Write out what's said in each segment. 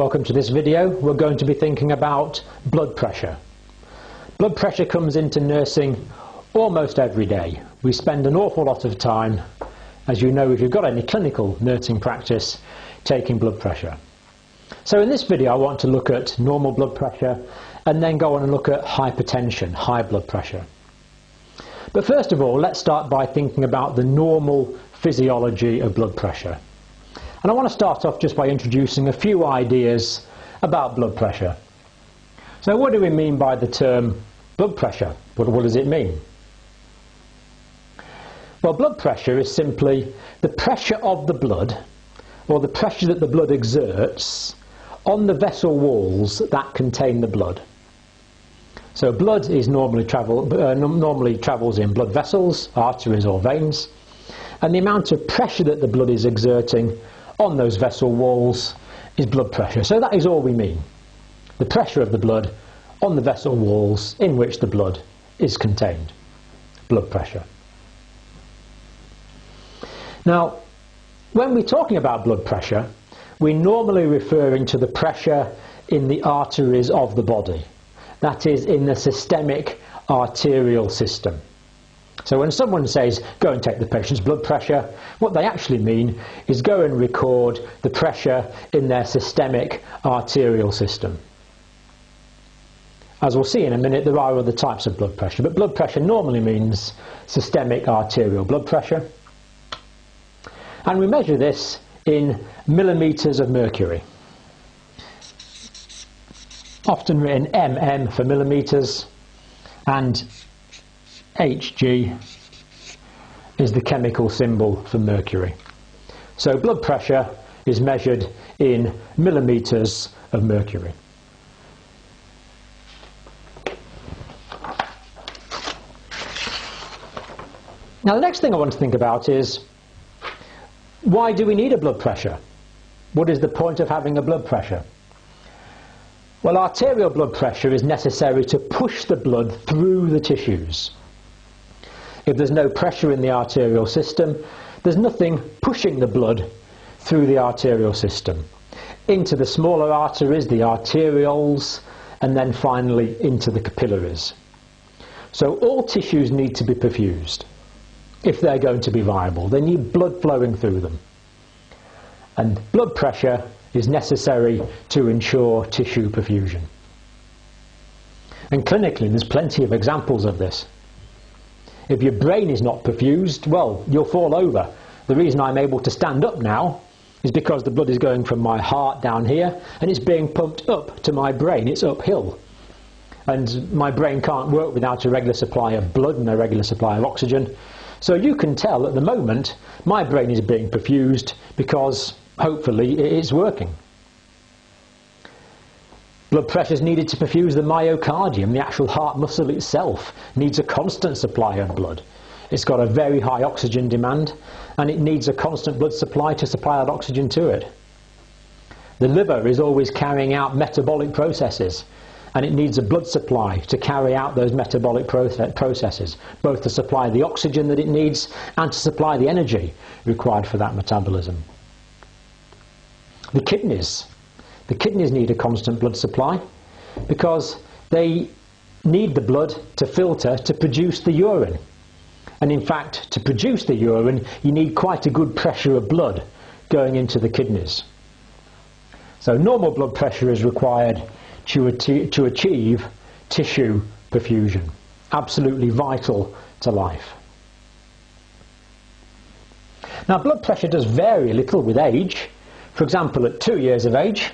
Welcome to this video. We're going to be thinking about blood pressure. Blood pressure comes into nursing almost every day. We spend an awful lot of time, as you know if you've got any clinical nursing practice, taking blood pressure. So in this video I want to look at normal blood pressure and then go on and look at hypertension, high blood pressure. But first of all, let's start by thinking about the normal physiology of blood pressure. And I want to start off just by introducing a few ideas about blood pressure. So what do we mean by the term blood pressure? What does it mean? Well, blood pressure is simply the pressure of the blood, or the pressure that the blood exerts on the vessel walls that contain the blood. So blood is normally travels in blood vessels, arteries or veins, and the amount of pressure that the blood is exerting on those vessel walls is blood pressure. So that is all we mean. The pressure of the blood on the vessel walls in which the blood is contained. Blood pressure. Now, when we're talking about blood pressure, we're normally referring to the pressure in the arteries of the body. That is, in the systemic arterial system. So when someone says, go and take the patient's blood pressure, what they actually mean is go and record the pressure in their systemic arterial system. As we'll see in a minute, there are other types of blood pressure, but blood pressure normally means systemic arterial blood pressure. And we measure this in millimeters of mercury. Often written mm for millimeters, and Hg is the chemical symbol for mercury. So blood pressure is measured in millimeters of mercury. Now the next thing I want to think about is, why do we need a blood pressure? What is the point of having a blood pressure? Well, arterial blood pressure is necessary to push the blood through the tissues. If there's no pressure in the arterial system, there's nothing pushing the blood through the arterial system, into the smaller arteries, the arterioles, and then finally into the capillaries. So all tissues need to be perfused if they're going to be viable. They need blood flowing through them. And blood pressure is necessary to ensure tissue perfusion. And clinically, there's plenty of examples of this. If your brain is not perfused, well, you'll fall over. The reason I'm able to stand up now is because the blood is going from my heart down here and it's being pumped up to my brain. It's uphill. And my brain can't work without a regular supply of blood and a regular supply of oxygen. So you can tell at the moment my brain is being perfused because hopefully it is working. Blood pressure is needed to perfuse the myocardium. The actual heart muscle itself needs a constant supply of blood. It's got a very high oxygen demand and it needs a constant blood supply to supply that oxygen to it. The liver is always carrying out metabolic processes and it needs a blood supply to carry out those metabolic processes, both to supply the oxygen that it needs and to supply the energy required for that metabolism. The kidneys need a constant blood supply because they need the blood to filter to produce the urine. And in fact, to produce the urine, you need quite a good pressure of blood going into the kidneys. So normal blood pressure is required to achieve tissue perfusion. Absolutely vital to life. Now, blood pressure does vary a little with age. For example, at 2 years of age,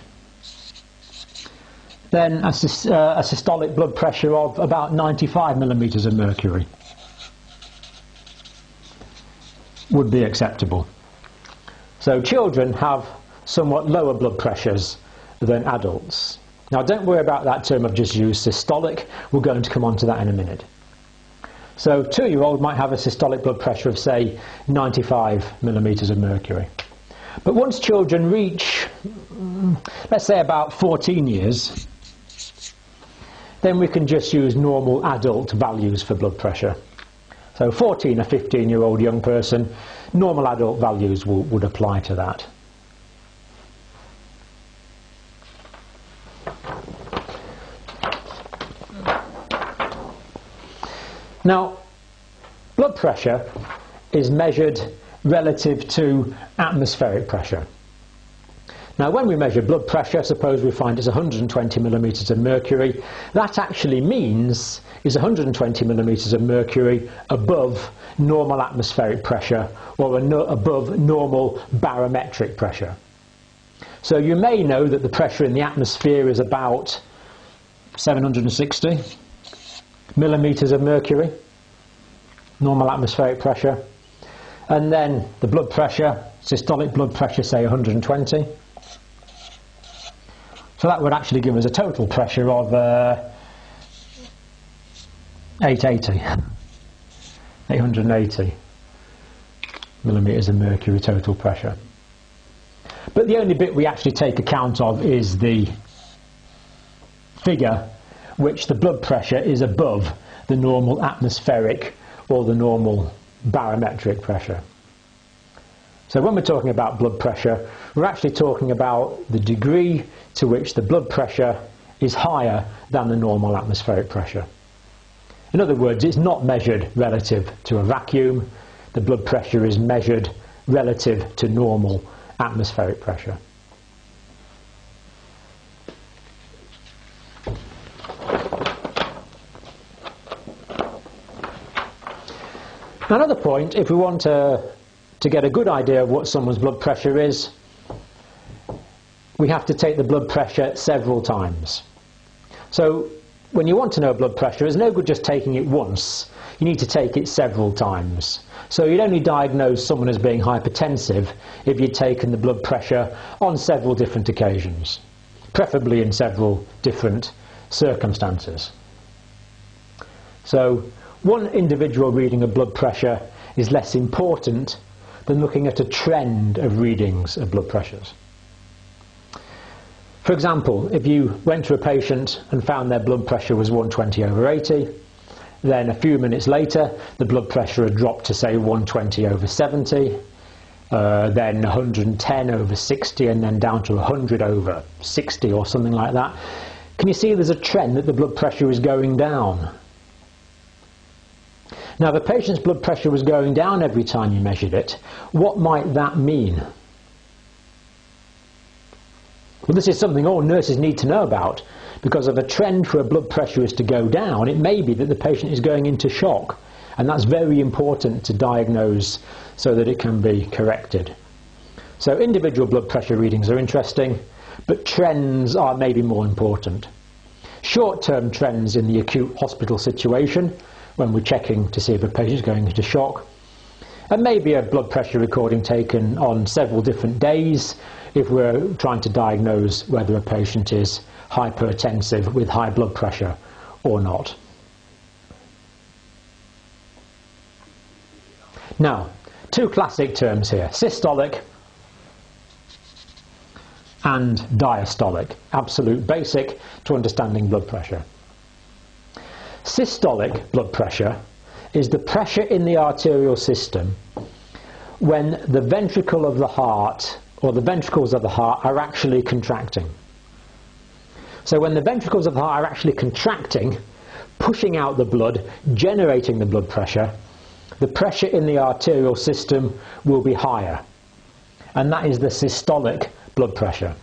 then a systolic blood pressure of about 95 millimeters of mercury would be acceptable. So children have somewhat lower blood pressures than adults. Now don't worry about that term I've just used, systolic. We're going to come on to that in a minute. So a 2-year-old might have a systolic blood pressure of, say, 95 millimeters of mercury. But once children reach, let's say, about 14 years, then we can just use normal adult values for blood pressure. So 14 or 15-year-old young person, normal adult values would apply to that. Now, blood pressure is measured relative to atmospheric pressure. Now, when we measure blood pressure, suppose we find it's 120 millimetres of mercury, that actually means it's 120 millimetres of mercury above normal atmospheric pressure or above normal barometric pressure. So you may know that the pressure in the atmosphere is about 760 millimetres of mercury, normal atmospheric pressure, and then the blood pressure, systolic blood pressure, say 120. So that would actually give us a total pressure of 880 millimetres of mercury total pressure. But the only bit we actually take account of is the figure which the blood pressure is above the normal atmospheric or the normal barometric pressure. So when we're talking about blood pressure, we're actually talking about the degree to which the blood pressure is higher than the normal atmospheric pressure. In other words, it's not measured relative to a vacuum. The blood pressure is measured relative to normal atmospheric pressure. Another point, if we want to get a good idea of what someone's blood pressure is, we have to take the blood pressure several times. So when you want to know blood pressure, it's no good just taking it once. You need to take it several times. So you'd only diagnose someone as being hypertensive if you'd taken the blood pressure on several different occasions, preferably in several different circumstances. So one individual reading of blood pressure is less important than looking at a trend of readings of blood pressures. For example, if you went to a patient and found their blood pressure was 120/80, then a few minutes later the blood pressure had dropped to say 120/70, then 110/60, and then down to 100/60 or something like that. Can you see there's a trend that the blood pressure is going down? Now, if a patient's blood pressure was going down every time you measured it, what might that mean? Well, this is something all nurses need to know about, because if a trend for a blood pressure is to go down, it may be that the patient is going into shock, and that's very important to diagnose so that it can be corrected. So individual blood pressure readings are interesting, but trends are maybe more important. Short-term trends in the acute hospital situation, when we're checking to see if a patient is going into shock, and maybe a blood pressure recording taken on several different days if we're trying to diagnose whether a patient is hypertensive with high blood pressure or not. Now, two classic terms here, systolic and diastolic, absolute basic to understanding blood pressure. Systolic blood pressure is the pressure in the arterial system when the ventricle of the heart or the ventricles of the heart are actually contracting. So when the ventricles of the heart are actually contracting, pushing out the blood, generating the blood pressure, the pressure in the arterial system will be higher. And that is the systolic blood pressure.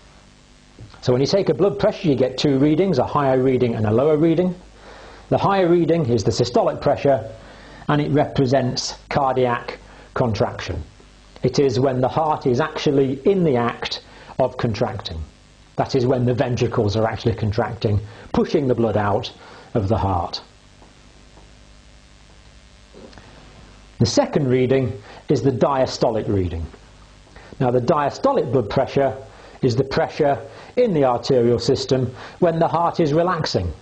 So when you take a blood pressure, you get two readings, a higher reading and a lower reading. The higher reading is the systolic pressure, and it represents cardiac contraction. It is when the heart is actually in the act of contracting. That is when the ventricles are actually contracting, pushing the blood out of the heart. The second reading is the diastolic reading. Now, the diastolic blood pressure is the pressure in the arterial system when the heart is relaxing.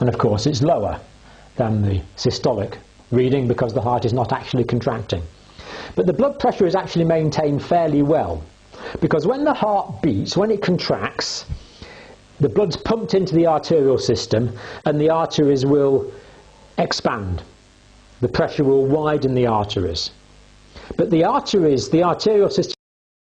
And of course it's lower than the systolic reading because the heart is not actually contracting. But the blood pressure is actually maintained fairly well, because when the heart beats, when it contracts, the blood's pumped into the arterial system and the arteries will expand. The pressure will widen the arteries. But the arteries, the arterial system